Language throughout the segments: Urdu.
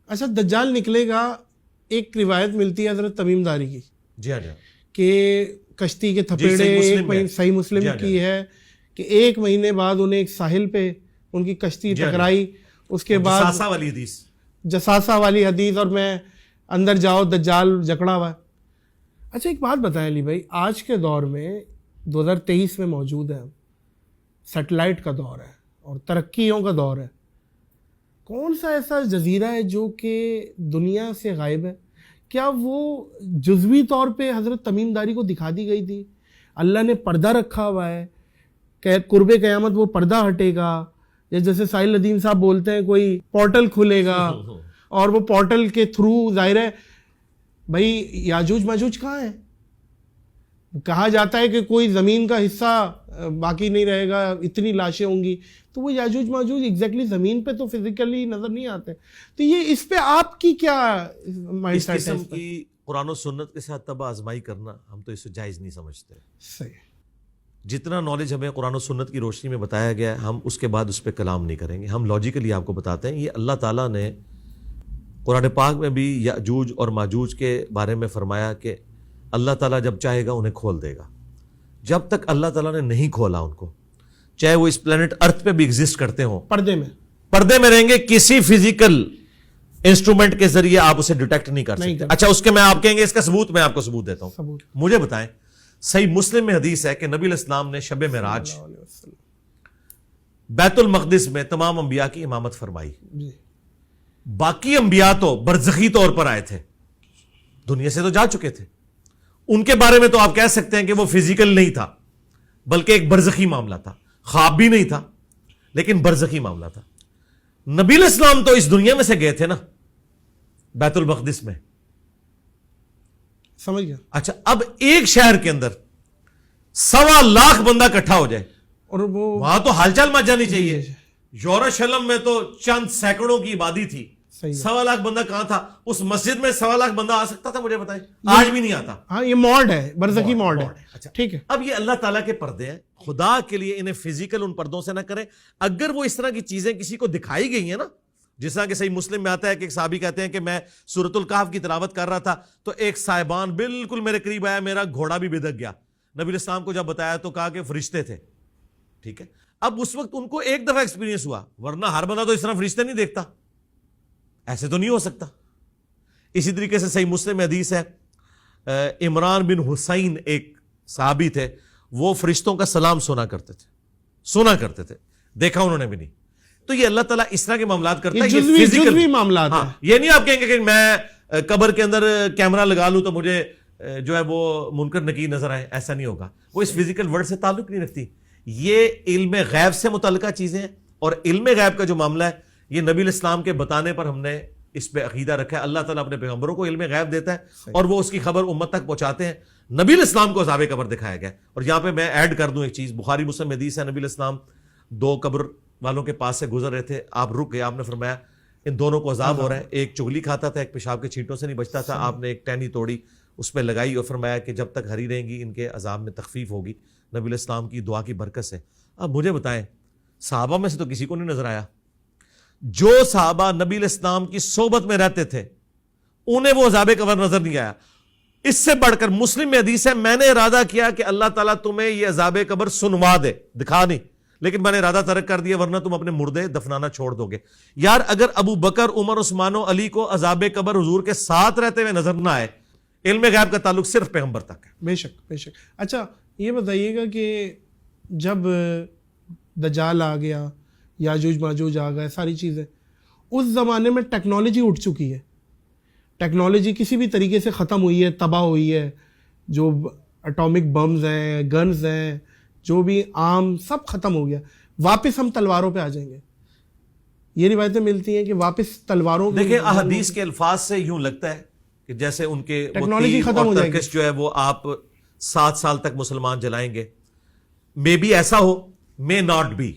اچھا دجال نکلے گا، ایک روایت ملتی ہے حضرت تمیم داری کی، جی ہاں جی، کہ کشتی کے تھپیڑے صحیح مسلم کی ہے کہ 1 مہینے بعد انہیں ایک ساحل پہ ان کی کشتی ٹکرائی، اس کے بعد جساسہ والی حدیث، اور میں اندر جاؤ دجال جکڑا ہوا ہے۔ اچھا ایک بات بتائیں علی بھائی، آج کے دور میں 2023 میں موجود ہے، سیٹلائٹ کا دور ہے اور ترقیوں کا دور ہے، کون سا ایسا جزیرہ ہے جو کہ دنیا سے غائب ہے؟ کیا وہ جزوی طور پہ حضرت تمیم داری کو دکھا دی گئی تھی؟ اللہ نے پردہ رکھا ہوا ہے کہ قرب قیامت وہ پردہ ہٹے گا، یا جیسے ساحل ندیم صاحب بولتے ہیں کوئی پورٹل کھلے گا اور وہ پورٹل کے تھرو ظاہر ہے بھائی یاجوج ماجوج کہاں ہے؟ کہا جاتا ہے کہ کوئی زمین کا حصہ باقی نہیں رہے گا، اتنی لاشیں ہوں گی، تو وہ یاجوج ماجوج ایگزیکٹلی زمین پہ تو فزیکلی نظر نہیں آتے، تو یہ اس پہ آپ کی کیا مائنڈ سیٹ ہے؟ اس قسم کی قرآن و سنت کے ساتھ تباہ آزمائی کرنا ہم تو اسے جائز نہیں سمجھتے۔ صحیح، جتنا نالج ہمیں قرآن و سنت کی روشنی میں بتایا گیا ہے ہم اس کے بعد اس پہ کلام نہیں کریں گے، ہم لاجیکلی آپ کو بتاتے ہیں۔ یہ اللہ تعالیٰ نے قرآن پاک میں بھی یاجوج اور ماجوج کے بارے میں فرمایا کہ اللہ تعالیٰ جب چاہے گا انہیں کھول دے گا، جب تک اللہ تعالیٰ نے نہیں کھولا ان کو، چاہے وہ اس پلانٹ ارتھ پہ بھی ایگزسٹ کرتے ہوں، پردے میں رہیں گے، کسی فزیکل انسٹرومنٹ کے ذریعے آپ اسے ڈیٹیکٹ نہیں کر سکتے۔ اچھا اس کے میں آپ کہیں گے اس کا ثبوت، میں آپ کو ثبوت دیتا ہوں، مجھے بتائیں صحیح مسلم میں حدیث ہے کہ نبی علیہ السلام نے شب معراج بیت المقدس میں تمام انبیاء کی امامت فرمائی، باقی انبیاء تو برزخی طور پر آئے تھے، دنیا سے تو جا چکے تھے، ان کے بارے میں تو آپ کہہ سکتے ہیں کہ وہ فزیکل نہیں تھا بلکہ ایک برزخی معاملہ تھا، خواب بھی نہیں تھا لیکن برزخی معاملہ تھا۔ نبی علیہ السلام تو اس دنیا میں سے گئے تھے نا بیت المقدس میں، سمجھ گیا؟ اچھا اب ایک شہر کے اندر 1.25 لاکھ بندہ اکٹھا ہو جائے اور وہ وہاں تو حال چال مچ جانی چاہیے۔ یوروشلم میں تو چند سینکڑوں کی آبادی تھی، 1.25 لاکھ بندہ کہاں تھا؟ اس مسجد میں 1.25 لاکھ بندہ آ سکتا تھا؟ مجھے بتائیں، آج بھی نہیں آتا۔ ہاں یہ موڈ ہے، برزخی موڈ ہے۔ اچھا ٹھیک ہے، اب یہ اللہ تعالیٰ کے پردے ہیں، خدا کے لیے انہیں فزیکل ان پردوں سے نہ کریں۔ اگر وہ اس طرح کی چیزیں کسی کو دکھائی گئی ہیں نا، جس طرح کہ صحیح مسلم میں آتا ہے کہ ایک صحابی کہتے ہیں کہ میں سورۃ الکہف کی تلاوت کر رہا تھا تو ایک صاحبان بالکل میرے قریب آیا، میرا گھوڑا بھی بدک گیا۔ نبی علیہ السلام کو جب بتایا تو کہا کہ فرشتے تھے، ٹھیک ہے۔ اب اس وقت ان کو ایک دفعہ ایکسپیرینس ہوا، ورنہ ہر بندہ تو اس طرح فرشتے نہیں دیکھتا، ایسے تو نہیں ہو سکتا۔ اسی طریقے سے صحیح مسلم میں حدیث ہے، عمران بن حسین ایک صحابی تھے، وہ فرشتوں کا سلام سنا کرتے تھے، دیکھا انہوں نے بھی نہیں۔ تو یہ اللہ تعالیٰ اس طرح کے معاملات کرتا ہے، یہ جزوی معاملات ہیں۔ یہ نہیں آپ کہیں گے کہ میں قبر کے اندر کیمرہ لگا لوں تو مجھے جو ہے وہ منکر نکیر نظر آئے، ایسا نہیں ہوگا۔ وہ اس فزیکل ورلڈ سے تعلق نہیں رکھتی، یہ علم غیب سے متعلقہ چیزیں ہیں، اور علم غیب کا جو معاملہ ہے یہ نبی علیہ السلام کے بتانے پر ہم نے اس پہ عقیدہ رکھا ہے۔ اللہ تعالیٰ اپنے پیغمبروں کو علم غیب دیتا ہے اور وہ اس کی خبر امت تک پہنچاتے ہیں۔ نبی علیہ السلام کو عذاب قبر دکھایا گیا، اور یہاں پہ میں ایڈ کر دوں ایک چیز، بخاری مسلم حدیث ہے، نبی علیہ السلام 2 قبر والوں کے پاس سے گزر رہے تھے، آپ رک گئے، آپ نے فرمایا ان دونوں کو عذاب ہو رہا ہے، ایک چگلی کھاتا تھا، ایک پیشاب کے چھینٹوں سے نہیں بچتا تھا، آپ نے ایک ٹہنی توڑی اس پہ لگائی اور فرمایا کہ جب تک ہری رہیں گی ان کے عذاب میں تخفیف ہوگی، نبی علیہ السلام کی دعا کی برکت سے۔ اب مجھے بتائیں صحابہ میں سے تو کسی کو نہیں نظر آیا، جو صحابہ نبی علیہ السلام کی صحبت میں رہتے تھے انہیں وہ عذاب قبر نظر نہیں آیا۔ اس سے بڑھ کر مسلم میں حدیث ہے، میں نے ارادہ کیا کہ اللہ تعالیٰ تمہیں یہ عذاب قبر سنوا دے، دکھا نہیں، لیکن میں نے ارادہ ترک کر دیا ورنہ تم اپنے مردے دفنانا چھوڑ دو گے۔ یار اگر ابو بکر، عمر، عثمان و علی کو عذاب قبر حضور کے ساتھ رہتے ہوئے نظر نہ آئے، علم غیب کا تعلق صرف پیغمبر تک ہے۔ بے شک بے شک۔ اچھا یہ بتائیے گا کہ جب دجال آ گیا، یاجوج ماجوج آ گئے، ساری چیزیں، اس زمانے میں ٹیکنالوجی اٹھ چکی ہے، ٹیکنالوجی کسی بھی طریقے سے ختم ہوئی ہے، تباہ ہوئی ہے، جو اٹامک بمز ہیں، گنز ہیں، جو بھی عام سب ختم ہو گیا، واپس ہم تلواروں پہ آ جائیں گے، یہ روایتیں ملتی ہیں کہ واپس تلواروں پہ۔ دیکھیں احادیث کے الفاظ سے یوں لگتا ہے کہ جیسے ان کے ٹیکنالوجی ختم ہو جائے گی، جو ہے وہ آپ 7 سال تک مسلمان جلائیں گے، مے بی ایسا ہو، مے ناٹ بی۔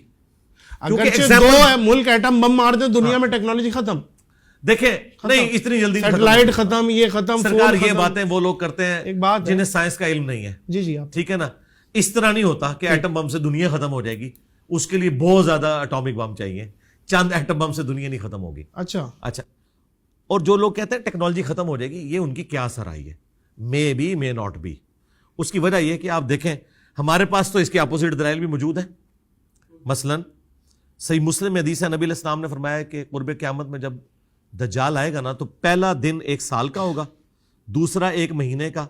اگرچہ 2 ملک ایٹم بم مار دیں دنیا میں ٹیکنالوجی ختم، دیکھیں نہیں اتنی جلدی سیٹلائٹ ختم، یہ ختم، سرکار یہ باتیں وہ لوگ کرتے ہیں جنہیں سائنس کا علم نہیں ہے۔ جی جی ٹھیک ہے نا، اس طرح نہیں ہوتا کہ ایٹم بم سے دنیا ختم ہو جائے گی، اس کے لیے بہت زیادہ اٹامک بم چاہیے، چند ایٹم بم سے دنیا نہیں ختم ہوگی۔ اچھا اور جو لوگ کہتے ہیں ٹیکنالوجی ختم ہو جائے گی, یہ ان کی کیا اثر آئی ہے, may be may not be. اس کی وجہ یہ کہ آپ دیکھیں ہمارے پاس تو اس کے اپوزٹ دلائل بھی موجود ہیں. مثلا صحیح مسلم میں حدیث ہے, نبی علیہ السلام نے فرمایا کہ قرب قیامت میں جب دجال آئے گا نا تو پہلا دن 1 سال کا ہوگا, دوسرا 1 مہینے کا,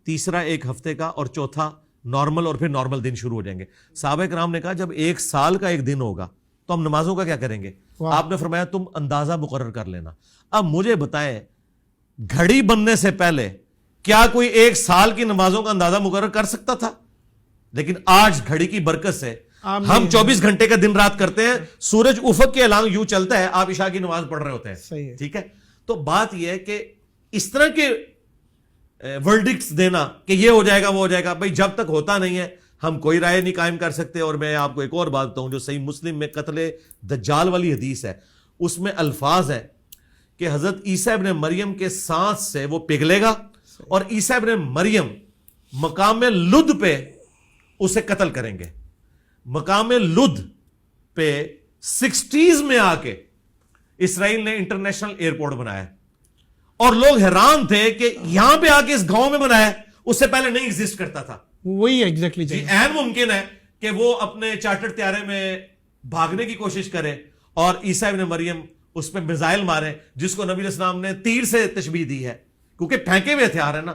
تیسرا 1 ہفتے کا, اور چوتھا نارمل, اور پھر نارمل دن شروع ہو جائیں گے. صحابہ کرام نے کہا جب 1 سال کا 1 دن ہوگا تو ہم نمازوں کا کیا کریں گے؟ آپ نے فرمایا تم اندازہ مقرر کر لینا. اب مجھے بتائیں گھڑی بننے سے پہلے کیا کوئی 1 سال کی نمازوں کا اندازہ مقرر کر سکتا تھا؟ لیکن آج گھڑی کی برکت سے ہم 24 گھنٹے کا دن رات کرتے ہیں, سورج افق کے اعلان یوں چلتا ہے, آپ عشاء کی نماز پڑھ رہے ہوتے ہیں. ٹھیک ہے, تو بات یہ ہے کہ اس طرح کے ورڈکٹس دینا کہ یہ ہو جائے گا وہ ہو جائے گا, بھائی جب تک ہوتا نہیں ہے ہم کوئی رائے نہیں قائم کر سکتے. اور میں آپ کو ایک اور بات بتاؤں, جو صحیح مسلم میں قتل دجال والی حدیث ہے, اس میں الفاظ ہے کہ حضرت عیسیٰ ابن مریم کے سانس سے وہ پگھلے گا اور عیسیٰ ابن مریم مقام لد پہ اسے قتل کریں گے. مقام لد پہ 60s میں آ کے اسرائیل نے انٹرنیشنل ایئرپورٹ بنایا, اور لوگ حیران تھے کہ یہاں پہ آ کے اس گاؤں میں بنایا, اس سے پہلے نہیں ایگزسٹ کرتا تھا. وہی ایگزیکٹلی جی, عین ممکن ہے کہ وہ اپنے چارٹر طیارے میں بھاگنے کی کوشش کرے اور عیسیٰ ابن مریم اس پہ میزائل مارے, جس کو نبی علیہ السلام نے تیر سے تشبیہ دی ہے, کیونکہ پھینکے ہوئے ہتھیار ہے نا,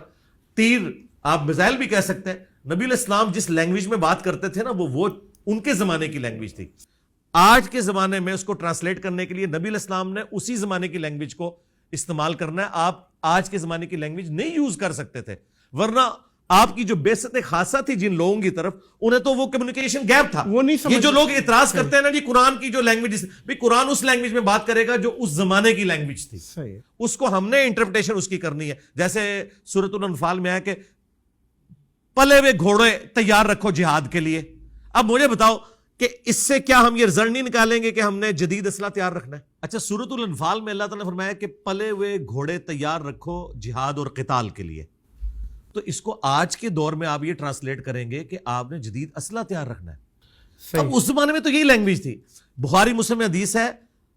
تیر آپ میزائل بھی کہہ سکتے ہیں. نبی علیہ السلام جس لینگویج میں بات کرتے تھے نا وہ ان کے زمانے کی لینگویج تھی. آج کے زمانے میں اس کو ٹرانسلیٹ کرنے کے لیے نبی علیہ السلام نے اسی زمانے کی لینگویج کو استعمال کرنا ہے. آپ آج کے زمانے کی لینگویج نہیں یوز کر سکتے تھے, ورنہ آپ کی جو بیست خاصہ تھی جن لوگوں کی طرف, انہیں تو وہ کمیونیکیشن گیپ تھا. یہ جو لوگ اعتراض کرتے ہیں نا جی قرآن کی جو لینگویج, بھی قرآن اس لینگویج میں بات کرے گا جو اس زمانے کی لینگویج تھی, اس کو ہم نے انٹرپریٹیشن اس کی کرنی ہے. جیسے سورۃ الانفال میں ہے کہ پلے ہوئے گھوڑے تیار رکھو جہاد کے لیے. اب مجھے بتاؤ کہ اس سے کیا ہم یہ رزلٹ نہیں نکالیں گے کہ ہم نے جدید اسلحہ تیار رکھنا ہے؟ اچھا, سورۃ الانفال میں اللہ تعالیٰ نے فرمایا کہ پلے ہوئے گھوڑے تیار رکھو جہاد اور قتال کے لیے, تو اس کو آج کے دور میں آپ یہ ٹرانسلیٹ کریں گے کہ آپ نے جدید اسلحہ تیار رکھنا ہے. اب اس زمانے میں تو یہی لینگویج تھی. بخاری مسلم میں حدیث ہے,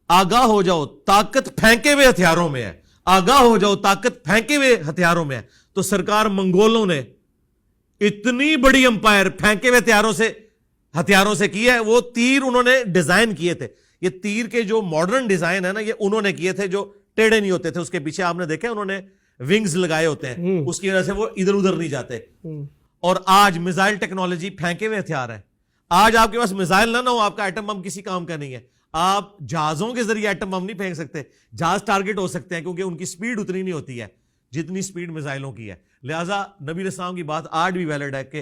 آگاہ ہو جاؤ طاقت پھینکے ہوئے ہتھیاروں میں ہے, آگاہ ہو جاؤ طاقت پھینکے ہوئے ہتھیاروں میں ہے. تو سرکار منگولوں نے اتنی بڑی امپائر پھینکے ہوئے ہتھیاروں سے کی ہے. وہ تیر انہوں نے ڈیزائن کیے تھے, یہ تیر کے جو ماڈرن ڈیزائن ہے نا, یہ انہوں نے کیے تھے, جو ٹیڑھے نہیں ہوتے تھے. اس کے پیچھے آپ نے دیکھا انہوں نے ونگز لگائے ہوتے ہیں, اس کی وجہ سے وہ ادھر ادھر نہیں جاتے. اور آج میزائل ٹیکنالوجی پھینکے ہوئے ہتھیار ہے. آج آپ کے پاس میزائل نہ ہو, آپ کا ایٹم بم کسی کام کا نہیں ہے. آپ جہازوں کے ذریعے ایٹم بم نہیں پھینک سکتے. جہاز ٹارگٹ ہو سکتے ہیں کیونکہ ان کی سپیڈ اتنی نہیں ہوتی ہے جتنی سپیڈ میزائلوں کی ہے. لہٰذا نبی علیہ السلام کی بات آج بھی ویلڈ ہے کہ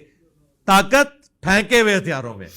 طاقت پھینکے ہوئے ہتھیاروں میں.